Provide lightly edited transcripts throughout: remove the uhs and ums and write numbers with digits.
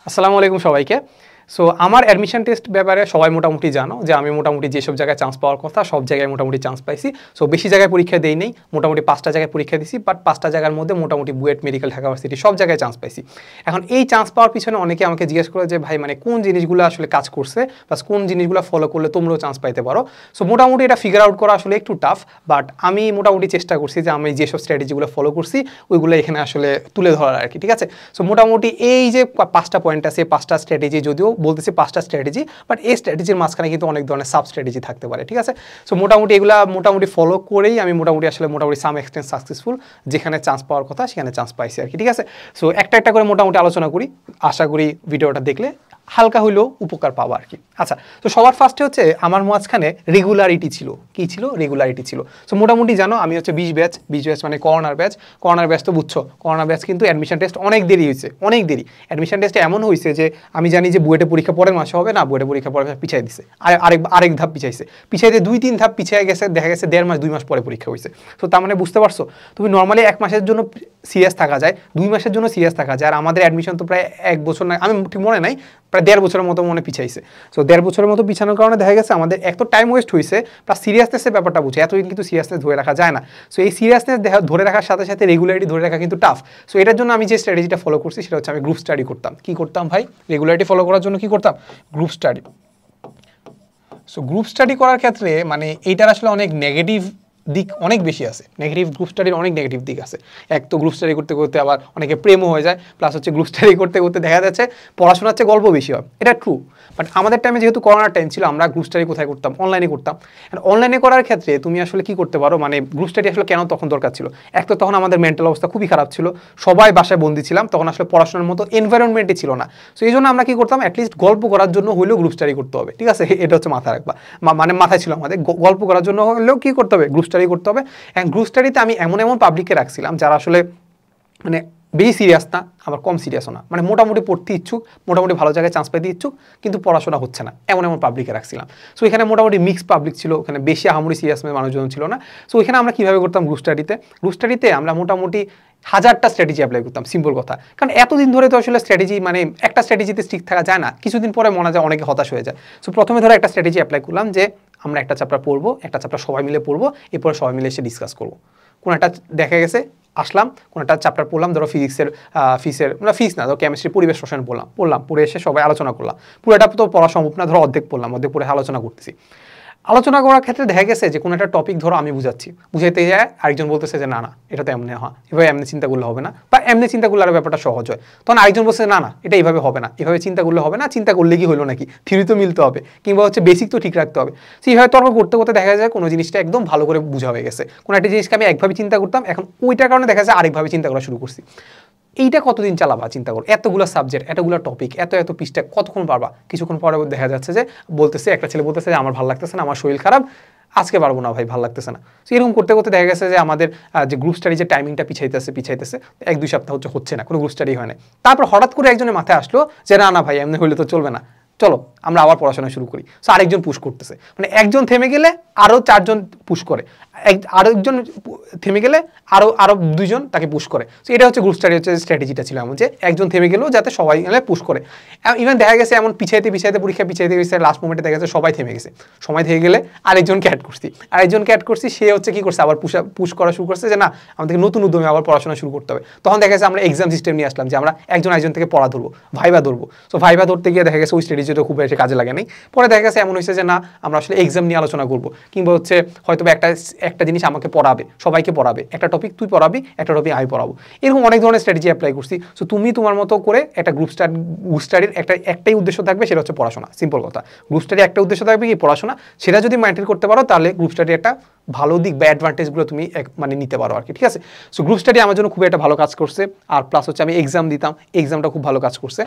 আসসালামু আলাইকুম সবাইকে। সো আমার অ্যাডমিশন টেস্ট ব্যাপারে সবাই মোটামুটি জানো যে আমি মোটামুটি যেসব জায়গায় চান্স পাওয়ার কথা সব জায়গায় মোটামুটি চান্স পাইছি। সো বেশি জায়গায় পরীক্ষা দেই নেই, মোটামুটি 5টা জায়গায় পরীক্ষা দিছি, বাট 5টা জায়গার মধ্যে মোটামুটি বুয়েট, মেডিকেল, ঢাকা ভার্সিটি সব জায়গায় চান্স পাইছি। এখন এই চান্স পাওয়ার পিছনে অনেকে আমাকে জিজ্ঞেস করে যে ভাই মানে কোন জিনিসগুলো আসলে কাজ করছে বা কোন জিনিসগুলো ফলো করলে তোমরাও চান্স পাইতে পারো। সো মোটামুটি এটা ফিগার আউট করা আসলে একটু টাফ, বাট আমি মোটামুটি চেষ্টা করছি যে আমি যেসব স্ট্র্যাটেজিগুলো ফলো করছি ওইগুলো এখানে আসলে তুলে ধরার আর কি, ঠিক আছে। সো মোটামুটি এই যে 5টা পয়েন্ট আছে, 5টা স্ট্র্যাটেজি, যদিও বলতেছি 5টা স্ট্র্যাটেজি, বাট এই স্ট্র্যাটেজির মাঝখানে কিন্তু অনেক ধরনের সাব স্ট্র্যাটেজি থাকতে পারে, ঠিক আছে। সো মোটামুটি এগুলা মোটামুটি ফলো করেই আমি মোটামুটি আসলে মোটামুটি সাম এক্সটেন্ট সাকসেসফুল, যেখানে চান্স পাওয়ার কথা সেখানে চান্স পাইছি আর কি, ঠিক আছে। সো একটা একটা করে মোটামুটি আলোচনা করি, আশা করি ভিডিওটা দেখলে হালকা হইলেও উপকার পাবো আর কি। আচ্ছা, তো সবার ফার্স্টে হচ্ছে আমার মাঝখানে রেগুলারিটি ছিল। কি ছিল? রেগুলারিটি ছিল। সো মোটামুটি জানো আমি হচ্ছে 20 ব্যাচ মানে করোনার ব্যাচ। করোনার ব্যাচ তো বুঝছো, করোনার ব্যাচ কিন্তু অ্যাডমিশন টেস্ট অনেক দেরি হয়েছে, অনেক দেরি। অ্যাডমিশন টেস্টে এমন হয়েছে যে আমি জানি যে বুয়েটে পরীক্ষা পরের মাসে হবে না, বুয়েটে পরীক্ষা পরের মাসে পিছিয়ে দিছে, আরেক ধাপ পিছাইছে, পিছাইতে 2-3 ধাপ পিছিয়ে গেছে, দেখা গেছে 1.5 মাস 2 মাস পরে পরীক্ষা হয়েছে। তো তার মানে বুঝতে পারছো, তুমি নর্মালি 1 মাসের জন্য সিরিয়াস থাকা যায়, 2 মাসের জন্য সিরিয়াস থাকা যায়, আর আমাদের অ্যাডমিশন তো প্রায় 1 বছর না, আমি ঠিক মনে নাই, প্রায় 1.5 বছরের মতো মনে পিছাইছে। সো 1.5 বছরের মতো পিছানোর কারণে দেখা গেছে আমাদের এক তো টাইম ওয়েস্ট হয়েছে, প্লাস সিরিয়াসনেসের ব্যাপারটা বুঝে এতদিন কিন্তু সিরিয়াসনেস ধরে রাখা যায় না। সো এই সিরিয়াসনেস ধরে রাখার সাথে সাথে রেগুলারিটি ধরে রাখা কিন্তু টাফ। সো এটার জন্য আমি যে স্ট্র্যাটেজিটা ফলো করছি সেটা হচ্ছে আমি গ্রুপ স্টাডি করতাম। কি করতাম ভাই? রেগুলারিটি ফলো করার জন্য কি করতাম? Group study. So group study করার ক্ষেত্রে মানে এইটার আসলে অনেক নেগেটিভ দিক অনেক বেশি আছে। নেগেটিভ গ্রুপ স্টাডির অনেক নেগেটিভ দিক আছে। এক তো গ্রুপ স্টাডি করতে করতে আবার অনেকে প্রেমও হয়ে যায়, প্লাস হচ্ছে গ্রুপ স্টাডি করতে করতে দেখা যাচ্ছে পড়াশোনার চেয়ে গল্প বেশি হয়, এটা ট্রু। বাট আমাদের টাইমে যেহেতু করোনার টাইম ছিল, আমরা গ্রুপ স্টাডি কোথায় করতাম? অনলাইনে করতাম। অ্যান্ড অনলাইনে করার ক্ষেত্রে তুমি আসলে কি করতে পারো, মানে গ্রুপ স্টাডি আসলে কেন তখন দরকার ছিল? এক তো তখন আমাদের মেন্টাল অবস্থা খুবই খারাপ ছিল, সবাই বাসায় বন্দি ছিলাম, তখন আসলে পড়াশোনার মতো এনভায়রনমেন্টই ছিল না। সো এই জন্য আমরা কি করতাম, অ্যাটলিস্ট গল্প করার জন্য হলেও গ্রুপ স্টাডি করতে হবে, ঠিক আছে। এটা হচ্ছে মাথায় রাখবা, মানে মাথায় ছিল আমাদের গল্প করার জন্য হলেও কি করতে হবে? গ্রুপ স্টাডি করতে হবে। অ্যান্ড গ্রুপ স্টাডিতে আমি এমন এমন পাবলিককে রাখছিলাম যারা আসলে মানে বেশি সিরিয়াস না, আবার কম সিরিয়াসও না, মানে মোটামুটি পড়তে ইচ্ছুক, মোটামুটি ভালো জায়গায় চান্স পেতে ইচ্ছুক, কিন্তু পড়াশোনা হচ্ছে না, এমন এমন পাবলিকে রাখছিলাম। সো এখানে মোটামুটি মিক্স পাবলিক ছিল, ওখানে বেশি আহামরি সিরিয়াস মানুষজন ছিল না। সো এখানে আমরা কীভাবে করতাম গ্রুপ স্টাডিতে? গ্রুপ স্টাডিতে আমরা মোটামুটি 1000টা স্ট্র্যাটেজি অ্যাপ্লাই করতাম, সিম্পল কথা। কারণ এতদিন ধরে তো আসলে স্ট্র্যাটেজি মানে একটা স্ট্র্যাটেজিতে স্টিক থাকা যায় না, কিছুদিন পরে মনে যায় অনেকে হতাশ হয়ে যায়। সো প্রথমে ধরো একটা স্ট্র্যাটেজি অ্যাপ্লাই করলাম যে আমরা একটা চ্যাপ্টার পড়বো, একটা চ্যাপ্টার সবাই মিলে পড়বো, এরপরে সবাই মিলে এসে ডিসকাস করবো। কোন একটা দেখা গেছে আসলাম, কোনো একটা চ্যাপ্টার পড়লাম, ধরো ফিজিক্সের ফিজিক্স না, ধরো কেমিস্ট্রি, পরিবেশ রসায়ন পড়লাম, পড়ে এসে সবাই আলোচনা করলাম। পুরোটা তো পড়া সম্ভব না, ধরো অর্ধেক পড়লাম, অর্ধেক পড়ে আলোচনা করতেছি। আলোচনা করার ক্ষেত্রে দেখা গেছে যে কোনো একটা টপিক ধরো আমি বুঝাইতে যায়, আরেকজন বলতেছে যে না না এটা তো এমনি হয়, এভাবে এমনি চিন্তা করলে হবে না, বা এমনি চিন্তা করলে আরও ব্যাপারটা সহজ হয়। তখন আরেকজন বলছে না না এটা এইভাবে হবে না, এভাবে চিন্তা করলে হবে না, চিন্তা করলে কি হলো নাকি, থিওরি তো মিলতে হবে, কিংবা হচ্ছে বেসিক তো ঠিক রাখতে হবে। সেইভাবে তর্ক করতে করতে দেখা যায় কোনো জিনিসটা একদম ভালো করে বোঝা হয়ে গেছে। কোনো একটা জিনিসকে আমি একভাবে চিন্তা করতাম, এখন ওইটার কারণে দেখা যায় আরেকভাবে চিন্তা করা শুরু করছি। এইটা কতদিন চালাবা চিন্তা করো, এতগুলো সাবজেক্ট, এতগুলো টপিক, এত পৃষ্ঠা কতক্ষণ পারবা? কিছুক্ষণ পরে দেখা যাচ্ছে যে বলতেছে, একটা ছেলে বলতেছে যে আমার ভালো লাগতেছে না, আমার শরীর খারাপ, আজকে পারবো না ভাই, ভালো লাগতেছে না। তো এরকম করতে করতে দেখা গেছে যে আমাদের যে গ্রুপ স্টাডি যে টাইমিংটা পিছাইতেছে 1-2 সপ্তাহ হচ্ছে না, কোনো গ্রুপ স্টাডি হয় না। তারপর হঠাৎ করে একজনের মাথায় আসলো যে না না ভাই এমনি হইলে তো চলবে না, চলো আমরা আবার পড়াশোনা শুরু করি। সো আরেকজন পুশ করতেছে, মানে একজন থেমে গেলে আরও 4জন পুশ করে, আরেকজন থেমে গেলে আরও 2জন তাকে পুশ করে। সো এটা হচ্ছে গ্রুপ স্টাডি হচ্ছে স্ট্র্যাটেজিটা ছিল এমন যে একজন থেমে গেলেও যাতে সবাই গেলে পুশ করে। ইভেন দেখা গেছে এমন পিছাইতে পরীক্ষা পিছাইতে লাস্ট মোমেন্টে দেখা গেছে সবাই থেমে গেছে, সময় থেকে গেলে আরেকজনকে অ্যাড করছি, সে হচ্ছে কি করছে আবার পুশ করা শুরু করছে যে না আমাদেরকে নতুন উদ্যমে আবার পড়াশোনা শুরু করতে হবে। তখন দেখা গেছে আমরা এক্সাম সিস্টেম নিয়ে আসলাম যে আমরা একজন থেকে পড়া ধরবো, ভাইবা ধরবো। সো ভাইবা ধরতে গিয়ে দেখা গেছে ওই স্ট্র্যাটেজিটা খুব বেশি কাজে লাগে নাই। পরে দেখা গেছে এমন হয়েছে যে না আমরা আসলে এক্সাম নিয়ে আলোচনা করবো, কিংবা হচ্ছে হয়তো একটা জিনিস আমাকে পড়াবে, সবাইকে পড়াবে, একটা টপিক তুই পড়াবি, একটা টপিক আমি পড়াবো, এরকম অনেক ধরনের স্ট্র্যাটেজি অ্যাপ্লাই করছি। সো তুমি তোমার মতো করে একটা গ্রুপ স্টাডির একটাই উদ্দেশ্য থাকবে, সেটা হচ্ছে পড়াশোনা, সিম্পল কথা। গ্রুপ স্টাডি একটা উদ্দেশ্য থাকবে কি পড়াশোনা, সেটা যদি মেনটেন করতে পারো তাহলে গ্রুপ স্টাডি একটা ভালো দিক বা অ্যাডভান্টেজগুলো তুমি মানে নিতে পারো আর কি, ঠিক আছে। সো গ্রুপ স্টাডি আমার জন্য খুব একটা ভালো কাজ করছে, আর প্লাস হচ্ছে আমি এক্সাম দিতাম, এক্সামটা খুব ভালো কাজ করছে।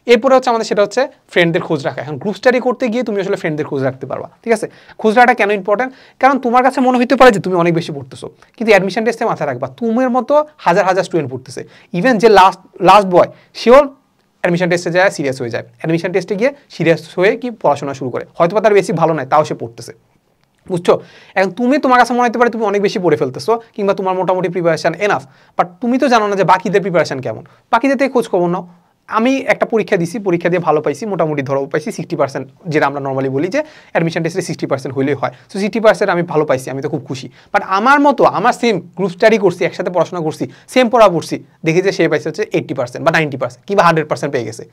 এরপরে হচ্ছে আমাদের সেটা হচ্ছে ফ্রেন্ডদের খোঁজ রাখা। এখন গ্রুপ স্টাডি করতে গিয়ে তুমি আসলে ফ্রেন্ডদের খোঁজ রাখতে পারবা, ঠিক আছে। খোঁজ রাখাটা কেন ইম্পর্টেন্ট? কারণ তোমার কাছে মনে হতে পারে যে তুমি অনেক বেশি পড়তেছো, কিন্তু অ্যাডমিশন টেস্টে মাথায় রাখবা তোমার মতো হাজার হাজার স্টুডেন্ট পড়তেছে। ইভেন যে লাস্ট বয় সেও অ্যাডমিশন টেস্টে যায় সিরিয়াস হয়ে যায়, অ্যাডমিশন টেস্টে গিয়ে সিরিয়াস হয়ে কি পড়াশোনা শুরু করে, হয়তো তার বেশি ভালো নয় তাও সে পড়তেছে, বুঝছো। এখন তোমার কাছে মনে হতে পারে তুমি অনেক বেশি পড়ে ফেলতেছো, কিংবা তোমার মোটামুটি প্রিপারেশন এনাফ, বাট তুমি তো জানো না যে বাকিদের প্রিপারেশন কেমন। বাকিদের থেকে খোঁজ খবর নাও, আমি একটা পরীক্ষা দিছি, পরীক্ষা দিয়ে ভালো পাইছি, মোটামুটি ধরো পাইছি 60%, যেটা আমরা নর্মালি বলি যে অ্যাডমিশন টেস্টে 60% হইলেই হয়। সো 60% আমি ভালো পাইছি, আমি তো খুব খুশি। বাট আমার মতো আমার সেম গ্রুপ স্টাডি করছি, একসাথে পড়াশোনা করছি, সেম পড়া পড়ছি, দেখি যে সে পাইছে হচ্ছে 80% বা 90% কিংবা 100% পেয়ে গেছে।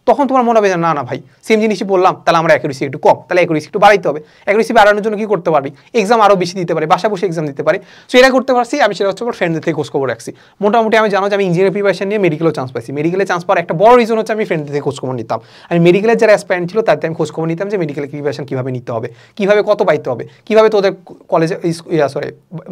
তখন তোমার মনে হবে যে না না ভাই, সেম জিনিসই বললাম, তাহলে আমরা অ্যাকুরেসি একটু কম, তাহলে অ্যাকুরেসি একটু বাড়াইতে হবে। অ্যাকুরেসি বাড়ানোর জন্য কি করতে পারবি? এক্সাম আরও বেশি দিতে পারি, বাসা বসে এক্সাম দিতে পারি। সো এটা করতে পারছি আমি, সেটা হচ্ছে ফ্রেন্ডদের থেকে খোঁজখবর রাখছি। মোটামুটি আমি জানো যে আমি ইঞ্জিনিয়ার প্রিপারেশন নিয়ে মেডিকেলেও চান্স পাইছি। মেডিকেলে চান্স পাওয়ার একটা বড় রিজন হচ্ছে আমি ফ্রেন্ডদের থেকে খোঁজখবর নিতাম। আমি মেডিকেলের যারা অ্যাসপারেন্ট ছিল তাদের আমি খোঁজখবর নিতাম যে মেডিকেল প্রিপারেশন কীভাবে নিতে হবে, কীভাবে কত পাইতে হবে, কীভাবে তোদের কলেজে সরি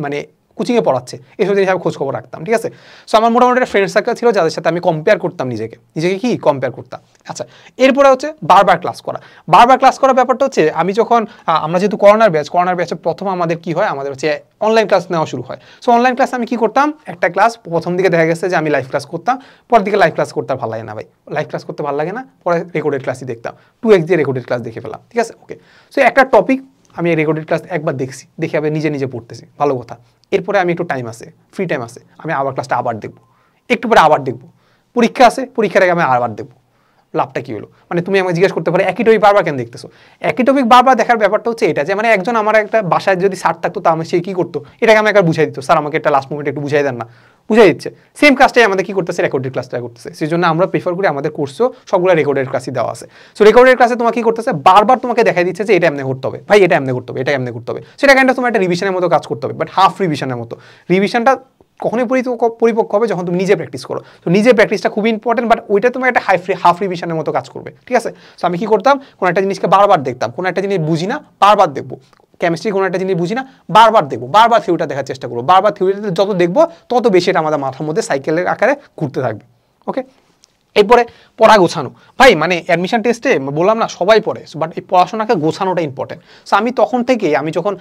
মানে কোচিংয়ে পড়াচ্ছে, এসব জিনিস আমি খোঁজখবর রাখতাম। ঠিক আছে, সো আমার মোটামুটি একটা ফ্রেন্ড সার্কেল ছিল যাদের সাথে আমি কম্পেয়ার করতাম নিজেকে কি কম্পেয়ার করতাম। আচ্ছা, এরপরে হচ্ছে বারবার ক্লাস করা। বারবার ক্লাস করার ব্যাপারটা হচ্ছে আমি যখন আমরা যেহেতু করোনার ব্যাচে প্রথম আমাদের কি হয়, আমাদের হচ্ছে অনলাইন ক্লাস নেওয়া শুরু হয়। সো অনলাইন ক্লাস আমি কি করতাম, একটা ক্লাস প্রথম দিকে দেখা গেছে যে আমি লাইভ ক্লাস করতাম, পরের দিকে লাইভ ক্লাস করতে ভালো লাগে না ভাই, লাইভ ক্লাস করতে ভালো লাগে না, পরে রেকর্ডেড ক্লাসই দেখতাম, 2x দিয়ে রেকর্ডেড ক্লাস দেখে ফেলাম। ঠিক আছে, ওকে। সো একটা টপিক আমি রেকর্ডেড ক্লাস একবার দেখছি, দেখে আমি নিজে পড়তেছি, ভালো কথা। এরপরে আমি একটু টাইম আছে, ফ্রি টাইম আছে, আমি আবার ক্লাসটা আবার দেখবো, একটু পরে আবার দেখবো, পরীক্ষা আছে, পরীক্ষার আগে আমি আবার দেখবো। লাভটা কি হলো? মানে তুমি আমাকে জিজ্ঞেস করতে পারো একই টপিক বারবার কেন দেখতেছো? একই টপিক বারবার দেখার ব্যাপারটা হচ্ছে এটা যে মানে একজন আমার একটা বাসায় যদি স্যার থাকতো তা আমি সে কি করতো, এটাকে আমি একবার বুঝাই দিত, স্যার আমাকে একটা লাস্ট মোমেন্ট একটু বুঝাই দেন না, বুঝাই দিচ্ছে। সেম কাজটাই আমাদের কি করতেছে, রেকর্ডেড ক্লাসটা করতেছে। সেই জন্য আমরা প্রিফার করি আমাদের কোর্সও সবগুলো রেকর্ডেড ক্লাসই দেওয়া আছে। সো রেকর্ডেড ক্লাসে তোমাকে কি করতেছে, বারবার তোমাকে দেখাই দিচ্ছে যে এটা এমনি করতে হবে ভাই, এটা এমনি করতে হবে, এটা এমনি করতে হবে। সেটা কাইন্ড অফ তোমার একটা রিভিশনের মতো কাজ করতে হবে, বাট হাফ রিভিশনের মতো। রিভিশনটা কখনোই পরিপক্ক হবে যখন তুমি নিজে প্র্যাকটিস করো। তো নিজে প্র্যাকটিসটা খুবই ইম্পর্টেন্ট, বাট ওইটা তোমার একটা হাফ রিভিশনের মতো কাজ করবে। ঠিক আছে, সো আমি কি করতাম, কোনো একটা জিনিসকে বারবার দেখতাম, কোনো একটা জিনিস বুঝি না বারবার দেখবো, কেমিস্ট্রি কোনো একটা জিনিস বুঝি না বারবার দেখবো, বারবার থিওরিটা দেখার চেষ্টা করবো, বারবার থিওরিটা যত দেখবো তত বেশি এটা আমাদের মাথার মধ্যে সাইকেলের আকারে ঘুরতে থাকবে। ওকে, এরপরে পড়া গোছানো। ভাই মানে অ্যাডমিশন টেস্টে বললাম না সবাই পড়ে, বাট এই পড়াশোনাকে গোছানোটা ইম্পর্টেন্ট। সো আমি তখন থেকে যখন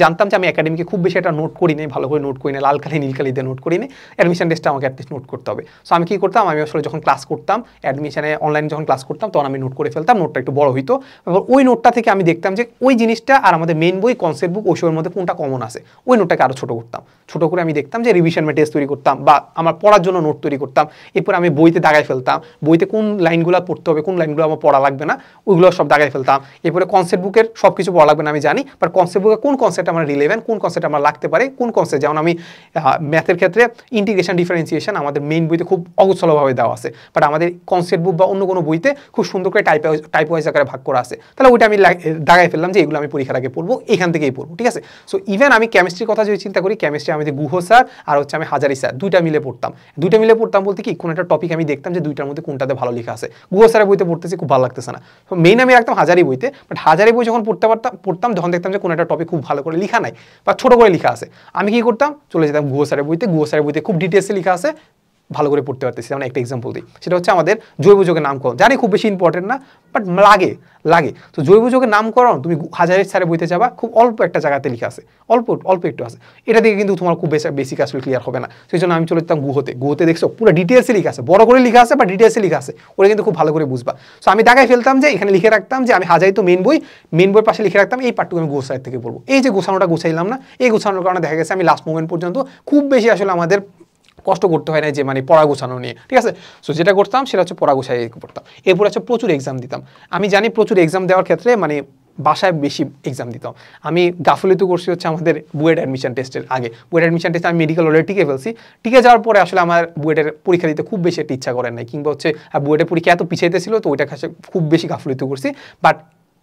জানতাম যে আমি একাডেমিকে খুব বেশি একটা নোট করি নাই, ভালো করে নোট করি না, লাল কালি নীল কালি দিয়ে নোট করি নি, অ্যাডমিশন টেস্টে আমাকে অ্যাটলিস্ট নোট করতে হবে। সো আমি কী করতাম, আমি আসলে যখন ক্লাস করতাম অ্যাডমিশনে অনলাইনে যখন ক্লাস করতাম তখন আমি নোট করে ফেলতাম, নোটটা একটু বড় হইতো। এবার ওই নোটটা থেকে আমি দেখতাম যে ওই জিনিসটা আর আমাদের মেন বই কনসেপ্ট বুক ওইসবের মধ্যে কোনটা কমন আছে, ওই নোটটাকে আরও ছোটো করতাম। ছোটো করে আমি দেখতাম যে রিভিশন টেস্ট তৈরি করতাম বা আমার পড়ার জন্য নোট তৈরি করতাম। এরপর আমি বইতে দাগায় ফেলতাম, বইতে কোন লাইনগুলো পড়তে হবে, কোন লাইনগুলো আমার পড়া লাগবে না, ওইগুলো সব দাগায় ফেলতাম। এরপরে কনসেপ্ট বুকের সব কিছু পড়া লাগবে না আমি জানি, বাট কনসেপ্ট বুকে কোন কনসেপ্ট আমার রিলেভেন্ট, কোন কনসেপ্ট আমার লাগতে পারে, কোন কনসেপ্ট, যেমন আমি ম্যাথের ক্ষেত্রে ইন্টিগ্রেশন ডিফারেন্সিয়েশন আমাদের মেইন বইতে খুব অগোছলভাবে দেওয়া আছে, বাট আমাদের কনসেপ্ট বুক বা অন্য কোনো বইতে খুব সুন্দর করে টাইপ ওয়াইজ আকারে ভাগ করা আছে। তাহলে ওইটা আমি দাগায় ফেললাম যে এগুলো আমি পরীক্ষার আগে পড়বো, এখান থেকেই পড়বো। ঠিক আছে, সো ইভেন আমি কেমিস্ট্রির কথা যদি চিন্তা করি, কেমিস্ট্রি আমাদের গুহ স্যার আর হচ্ছে আমি হাজারি স্যার দুইটা মিলে পড়তাম বলতে কি কোনো একটা টপিক আমি দেখতাম যে দুইটার মধ্যে কোনটাতে ভালো লেখা আছে। গুহ স্যারের বইতে পড়তেছি খুব ভালো লাগতেছে না, মেইন আমি রাখতাম হাজারি বইতে, বাট হাজারি বই যখন পড়তাম যখন দেখতাম যে কোনো একটা টপিক খুব ভালো করে লেখা নাই বা ছোট করে লেখা আছে, আমি কি করতাম, চলে যেতাম গুহ স্যারের বইতে খুব ডিটেলসে লেখা আছে, ভালো করে পড়তে পারতেছি। যেমন একটা এক্সাম্পল দিই, সেটা হচ্ছে আমাদের জৈব যৌগের নামকরণ, জানি খুব বেশি ইম্পর্টেন্ট না, বাট লাগে। তো জৈব যৌগের নামকরণ তুমি হাজারের স্যারের বইতে যাবা, খুব অল্প একটা জায়গাতে লেখা আছে, অল্প একটু আছে, এটা দিয়ে কিন্তু তোমার খুব বেসিক আসলে ক্লিয়ার হবে না। সেই জন্য আমি চলে যেতাম গুহতে দেখছো পুরো ডিটেলসে লেখা আছে, বড় করে লেখা আছে বা ডিটেলসে লেখা আছে, ওটা কিন্তু খুব ভালো করে বুঝবা। সো আমি দাগায় ফেলতাম যে এখানে লিখে রাখতাম যে আমি হাজারি তো মেন বই পাশে লিখে রাখতাম এই পার্টটুকু আমি গুহ স্যারের থেকে পড়বো। এই যে গোছানোটা গুছাইলাম না, এই গোছানোর কারণে দেখা গেছে আমি লাস্ট মোমেন্ট পর্যন্ত খুব বেশি আসলে আমাদের কষ্ট করতে হয় না যে মানে পড়া গোছানো নিয়ে। ঠিক আছে, সো যেটা করতাম সেটা হচ্ছে পড়া গোছাই পড়তাম। এরপর হচ্ছে প্রচুর এক্সাম দিতাম। আমি জানি প্রচুর এক্সাম দেওয়ার ক্ষেত্রে মানে বাসায় বেশি এক্সাম দিতাম। আমি গাফিলতি করছি হচ্ছে আমাদের বুয়েট অ্যাডমিশন টেস্টের আগে। বুয়েট অ্যাডমিশন টেস্টে আমি মেডিকেল অলরেডি টিকে ফেলছি, টিকে যাওয়ার পরে আসলে আমার বুয়েটের পরীক্ষা দিতে খুব বেশি একটা ইচ্ছা করেন নাই, কিংবা হচ্ছে বুয়েটের পরীক্ষা এত পিছাইতে ছিল তো ওইটা কাছে খুব বেশি গাফিলতি করছি। বাট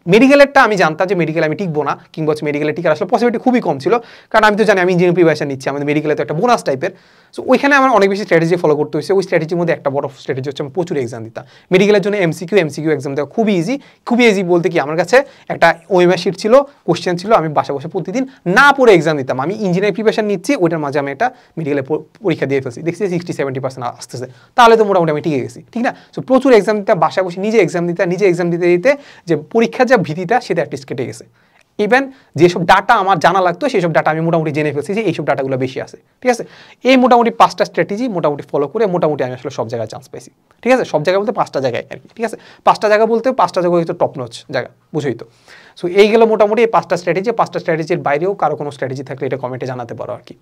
মেডিকেলেরটা আমি জানতাম যে মেডিকেল আমি টিকবো না, কিংবা হচ্ছে মেডিকেলে টিকার আসলে পসিবিলিটি খুবই কম ছিল, কারণ আমি তো জানি আমি ইঞ্জিনিয়ারিং প্রিপারেশন নিচ্ছি, আমাদের মেডিকেলে তো একটা বোনাস টাইপের। সো ওইখানে আমার অনেক বেশি স্ট্র্যাটেজি ফলো করতে হয়েছে। ওই স্ট্র্যাটেজির মধ্যে একটা বড় স্ট্র্যাটেজি হচ্ছে আমি প্রচুর এক্সাম দিতাম। মেডিকেলের জন্য এমসিকিউ এক্সাম দেওয়া খুবই ইজি বলতে কি আমার কাছে একটা ওএমআর শিট ছিল, কোশ্চেন ছিল, আমি বাসা বসে প্রতিদিন না পড়ে এক্সাম দিতাম। আমি ইঞ্জিনিয়ারিং প্রিপারেশন নিচ্ছি, ওইটার মাঝে আমি একটা মেডিকেলে পরীক্ষা দিয়ে ফেলছি, দেখছি 60-70% আসতেছে, তাহলে তো মোটামুটি আমি টিকে গেছি। ঠিক না, সো প্রচুর এক্সাম দিতাম, বাসা বসে নিজে এক্সাম দিতে যে পরীক্ষার যা ভীতিটা সেটা অ্যাটলিস্ট কেটে গেছে। ইভেন যেসব ডাটা আমার জানা লাগতো সেসব ডাটা আমি মোটামুটি জেনে ফেলছি যে এইসব ডাটাগুলো বেশি আছে। ঠিক আছে, এই মোটামুটি 5টা স্ট্র্যাটেজি মোটামুটি ফলো করে মোটামুটি আমি আসলে সব জায়গায় চান্স পাইছি। ঠিক আছে, সব জায়গায় বলতে 5টা জায়গায় আর কি। ঠিক আছে, 5টা জায়গা বলতে 5টা জায়গা হয়তো টপ নচ জায়গা, বুঝোই তো। সো এই গেলো মোটামুটি এই 5টা স্ট্র্যাটেজির বাইরেও কারো কোনো স্ট্র্যাটেজি থাকলে এটা কমেন্টে জানাতে পারো আর কি।